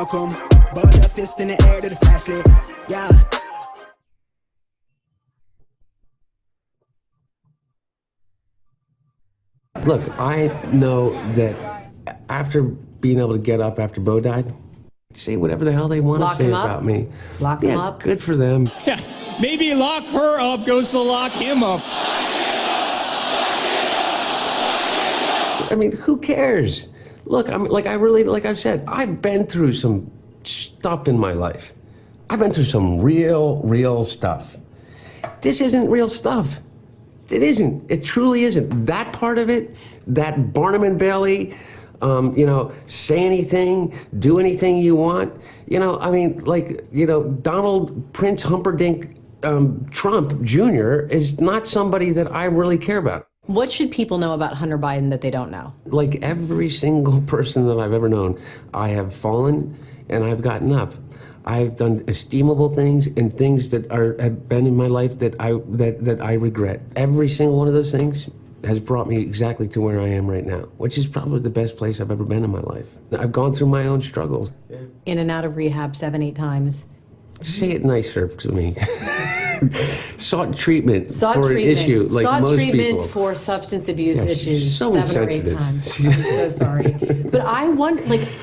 Malcolm. Ball up fist in the air to the flashlight. Yeah. Look, I know that after being able to get up after Bo died, say whatever the hell they want to say about me. Lock him up. Good for them. Yeah, maybe lock her up goes to lock him up. I mean, who cares? Look, like I've said, I've been through some stuff in my life. I've been through some real stuff. This isn't real stuff. It isn't. It truly isn't. That part of it, that Barnum and Bailey, say anything, do anything you want. Donald Prince Humperdinck Trump Jr. is not somebody that I really care about. What should people know about Hunter Biden that they don't know? Like every single person that I've ever known, I have fallen and I've gotten up. I've done estimable things and things that have been in my life that I regret. Every single one of those things has brought me exactly to where I am right now, which is probably the best place I've ever been in my life. I've gone through my own struggles. In and out of rehab 7-8 times. Say it nicer to me. Sought treatment for an issue like Sought most treatment people. For substance abuse issues so 7 or 8 insensitive. times. I'm so sorry. But I want,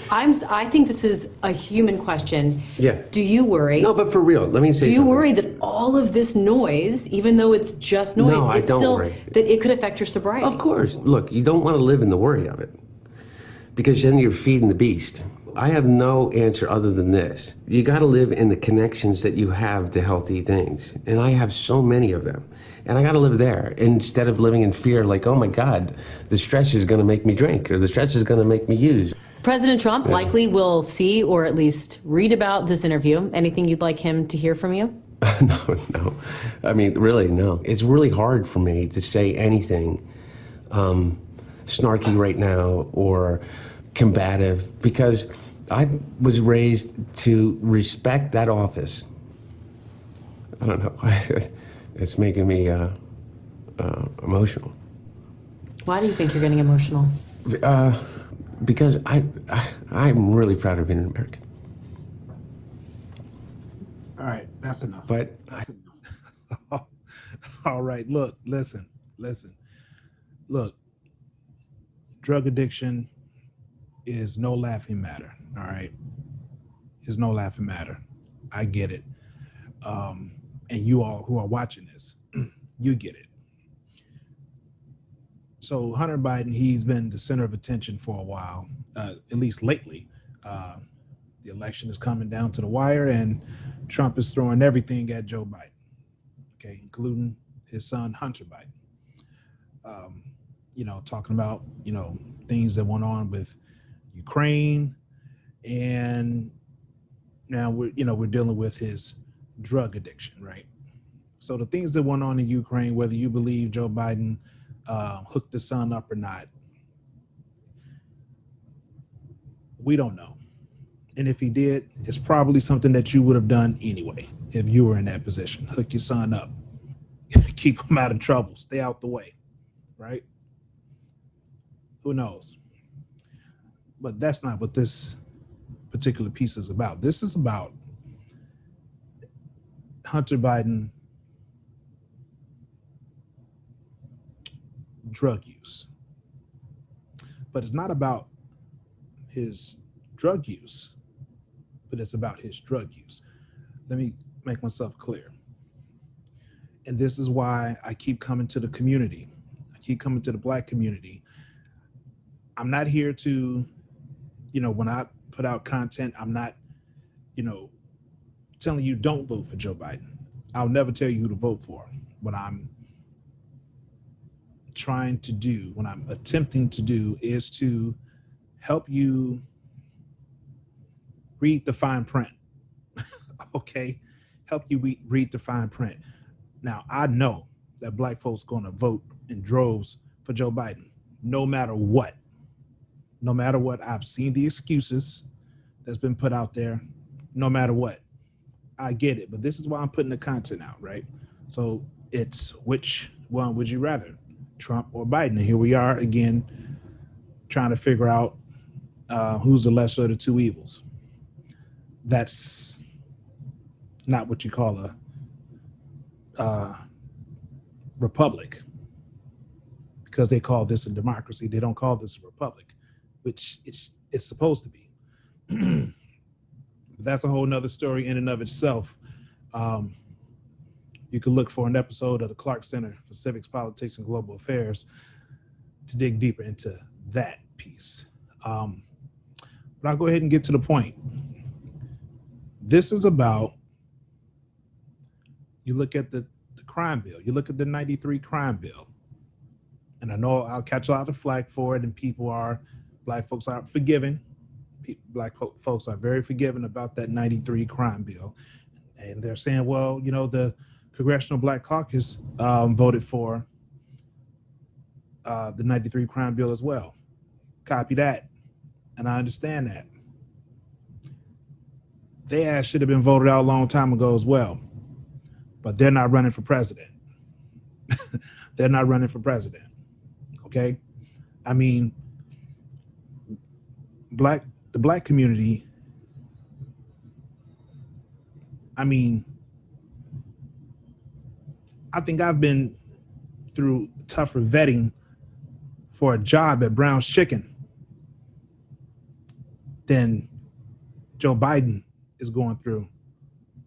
I think this is a human question. Yeah. Do you worry? No, but for real, let me say Do you something. worry that all of this noise, even though it's just noise, No, I it's don't still worry. that it could affect your sobriety? Of course. Look, you don't want to live in the worry of it because then you're feeding the beast. I have no answer other than this. You got to live in the connections that you have to healthy things. And I have so many of them. And I got to live there instead of living in fear like, oh my God, the stress is going to make me drink or the stress is going to make me use. President Trump likely will see or at least read about this interview. Anything you'd like him to hear from you? No. I mean, really, no. It's really hard for me to say anything snarky right now or combative because I was raised to respect that office. I don't know. It's making me emotional. Why do you think you're getting emotional? Because I'm really proud of being an American. All right, that's enough. But that's enough. All right, look, listen. Look, drug addiction is no laughing matter, all right? It's no laughing matter. I get it. And you all who are watching this, you get it. So Hunter Biden, he's been the center of attention for a while, at least lately. The election is coming down to the wire and Trump is throwing everything at Joe Biden, okay, including his son, Hunter Biden. Talking about, things that went on with Ukraine, and now we're dealing with his drug addiction, right? So the things that went on in Ukraine, whether you believe Joe Biden hooked the son up or not, we don't know. And if he did, it's probably something that you would have done anyway if you were in that position. Hook your son up, keep him out of trouble, stay out the way, right? Who knows? But that's not what this particular piece is about. This is about Hunter Biden drug use. But it's not about his drug use, but it's about his drug use. Let me make myself clear. And this is why I keep coming to the community. I keep coming to the Black community. I'm not here to, when I put out content, I'm not, telling you don't vote for Joe Biden. I'll never tell you who to vote for. What I'm trying to do, what I'm attempting to do is to help you read the fine print, okay? Help you read the fine print. Now, I know that Black folks going to vote in droves for Joe Biden, no matter what. No matter what, I've seen the excuses that's been put out there, no matter what. I get it, but this is why I'm putting the content out, right? So it's which one would you rather, Trump or Biden? And here we are again, trying to figure out who's the lesser of the two evils. that's not what you call a republic, because they call this a democracy. They don't call this a republic, which it's supposed to be. But that's a whole nother story in and of itself. You can look for an episode of the Clark Center for Civics, Politics, and Global Affairs to dig deeper into that piece. But I'll go ahead and get to the point. This is about, you look at the crime bill, you look at the 93 crime bill, and I know I'll catch a lot of flack for it, and black folks are forgiving. Black folks are very forgiving about that 93 crime bill. And they're saying, well, the Congressional Black Caucus voted for the 93 crime bill as well. Copy that. And I understand that. Their ass should have been voted out a long time ago as well. But they're not running for president. They're not running for president. Okay? I mean, the black community, I mean, I think I've been through tougher vetting for a job at Brown's Chicken than Joe Biden is going through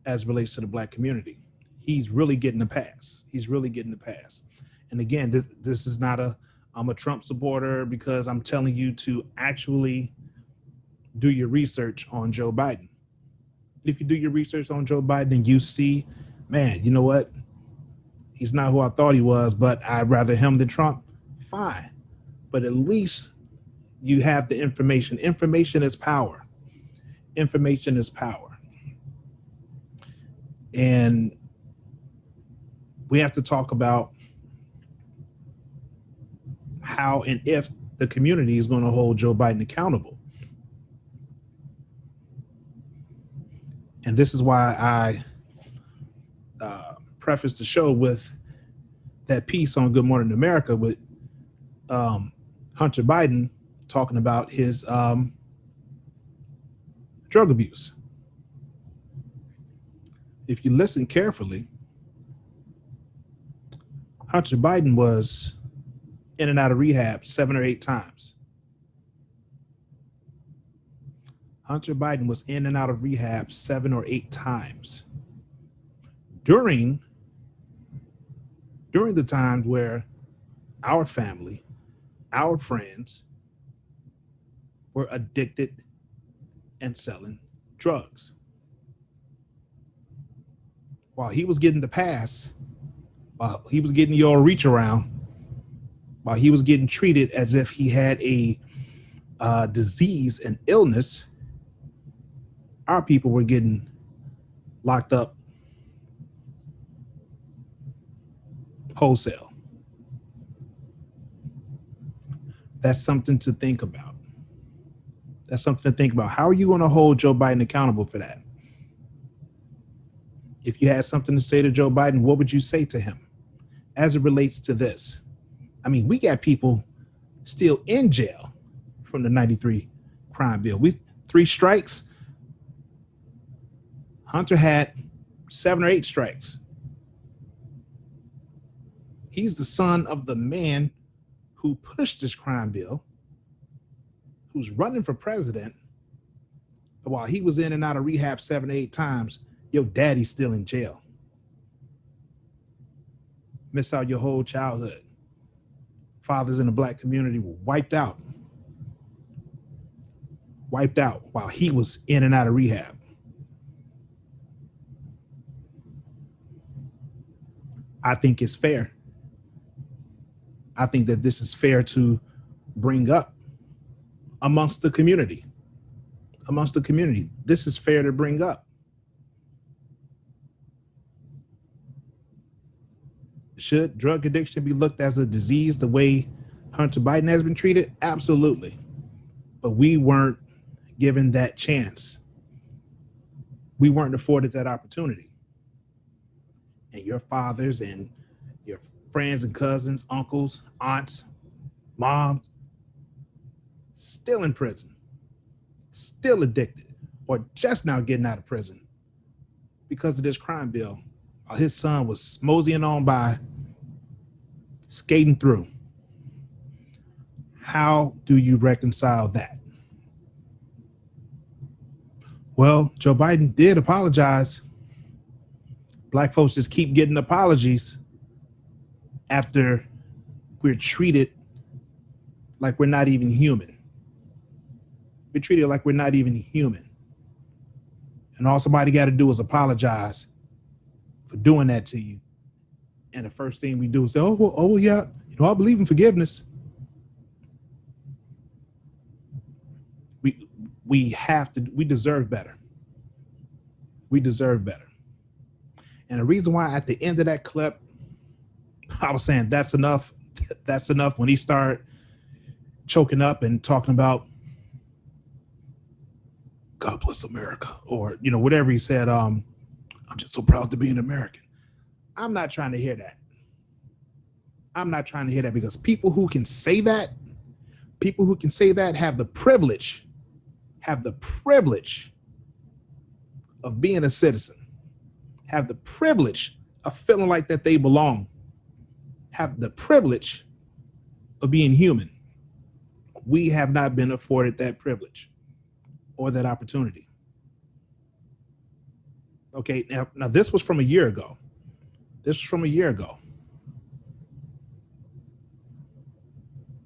as it relates to the black community. He's really getting a pass. He's really getting a pass. And again, this is not I'm a Trump supporter because I'm telling you to actually do your research on Joe Biden. If you do your research on Joe Biden and you see, man, you know what? He's not who I thought he was, but I'd rather him than Trump. Fine. But at least you have the information. Information is power. Information is power. And we have to talk about how and if the community is going to hold Joe Biden accountable. And this is why I prefaced the show with that piece on Good Morning America with Hunter Biden talking about his drug abuse. If you listen carefully, Hunter Biden was in and out of rehab 7 or 8 times. Hunter Biden was in and out of rehab 7 or 8 times during the time where our family, our friends were addicted and selling drugs. While he was getting the pass, while he was getting your reach around, while he was getting treated as if he had a disease and illness, our people were getting locked up wholesale. That's something to think about. That's something to think about. How are you going to hold Joe Biden accountable for that? If you had something to say to Joe Biden, what would you say to him as it relates to this? I mean, we got people still in jail from the 93 crime bill. 3 strikes. Hunter had 7 or 8 strikes. He's the son of the man who pushed this crime bill, who's running for president. But while he was in and out of rehab 7 or 8 times, your daddy's still in jail. Missed out your whole childhood. Fathers in the black community were wiped out. Wiped out while he was in and out of rehab. I think it's fair. I think that this is fair to bring up amongst the community. Amongst the community, this is fair to bring up. Should drug addiction be looked as a disease the way Hunter Biden has been treated? Absolutely. But we weren't given that chance. We weren't afforded that opportunity. And your fathers and your friends and cousins, uncles, aunts, moms, still in prison, still addicted, or just now getting out of prison because of this crime bill, while his son was moseying on by, skating through. How do you reconcile that? Well, Joe Biden did apologize. Black folks just keep getting apologies after we're treated like we're not even human. We're treated like we're not even human. And all somebody got to do is apologize for doing that to you. And the first thing we do is say, oh yeah, I believe in forgiveness. We deserve better. We deserve better. And the reason why at the end of that clip, I was saying that's enough. That's enough when he started choking up and talking about God bless America, or whatever he said. I'm just so proud to be an American. I'm not trying to hear that. I'm not trying to hear that, because people who can say that have the privilege of being a citizen, have the privilege of feeling like that they belong, have the privilege of being human. We have not been afforded that privilege or that opportunity. Okay, now this was from a year ago.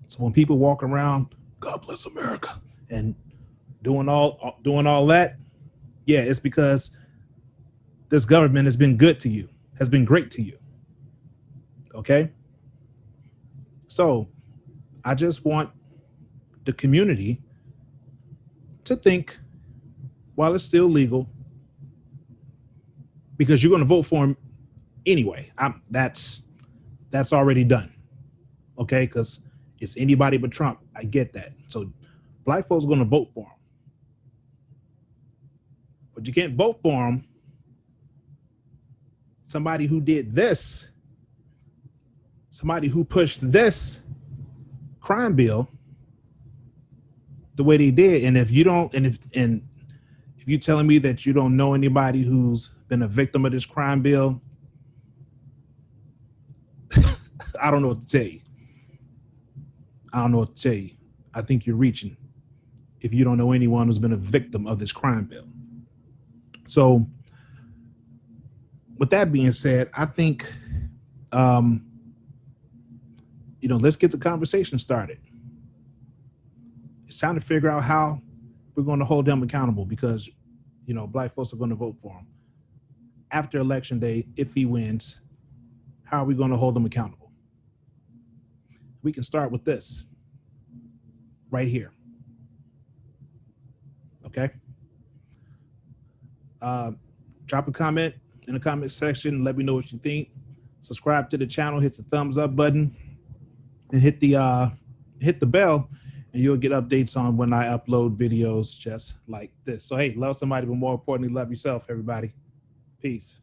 So when people walk around, God bless America, and doing all that, yeah, it's because this government has been good to you, has been great to you. Okay? So I just want the community to think, while it's still legal, because you're going to vote for him anyway. That's already done. Okay? Because it's anybody but Trump. I get that. So black folks are going to vote for him. But you can't vote for him, somebody who did this, somebody who pushed this crime bill the way they did. And if you don't, and if you're telling me that you don't know anybody who's been a victim of this crime bill, I don't know what to tell you. I think you're reaching if you don't know anyone who's been a victim of this crime bill. So with that being said, I think, let's get the conversation started. It's time to figure out how we're going to hold them accountable, because, black folks are going to vote for him. After Election Day, if he wins, how are we going to hold them accountable? We can start with this right here. Okay? Drop a comment in the comment section. Let me know what you think. Subscribe to the channel, hit the thumbs up button, and hit the bell, and you'll get updates on when I upload videos just like this. So, hey, love somebody, but more importantly, love yourself, everybody. Peace.